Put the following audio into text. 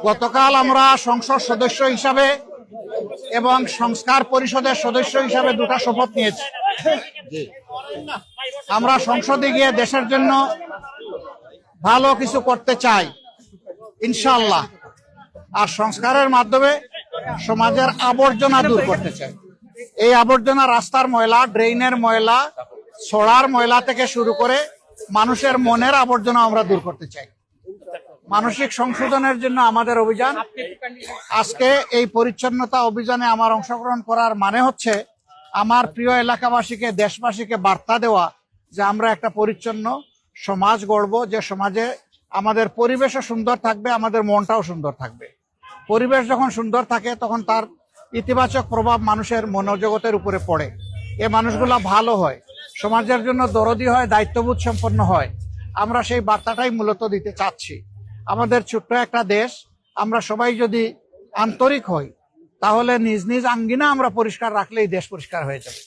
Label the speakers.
Speaker 1: গতকাল আমরা সংসদ সদস্য হিসাবে এবং সংস্কার পরিষদের সদস্য হিসাবে দুটা শপথ নিয়েছি। আমরা সংসদে গিয়ে দেশের জন্য ভালো কিছু করতে চাই ইনশাআল্লাহ, আর সংস্কারের মাধ্যমে সমাজের আবর্জনা দূর করতে চাই। এই আবর্জনা রাস্তার ময়লা, ড্রেইনের ময়লা, ছড়ার ময়লা থেকে শুরু করে মানুষের মনের আবর্জনা আমরা দূর করতে চাই। মানসিক সংশোধনের জন্য আমাদের অভিযান। আজকে এই পরিচ্ছন্নতা অভিযানে আমার অংশগ্রহণ করার মানে হচ্ছে আমার প্রিয় এলাকাবাসীকে, দেশবাসীকে বার্তা দেওয়া যে আমরা একটা পরিচ্ছন্ন সমাজ গড়ব, যে সমাজে আমাদের পরিবেশও সুন্দর থাকবে, আমাদের মনটাও সুন্দর থাকবে। পরিবেশ যখন সুন্দর থাকে তখন তার ইতিবাচক প্রভাব মানুষের মনোজগতের উপরে পড়ে। এই মানুষগুলা ভালো হয়, সমাজের জন্য দরদি হয়, দায়িত্ববোধ সম্পন্ন হয়। আমরা সেই বার্তাটাই মূলত দিতে চাচ্ছি। আমাদের ছোট্ট একটা দেশ, আমরা সবাই যদি আন্তরিক হই তাহলে নিজ নিজ আঙ্গিনা আমরা পরিষ্কার রাখলেই দেশ পরিষ্কার হয়ে যাবে।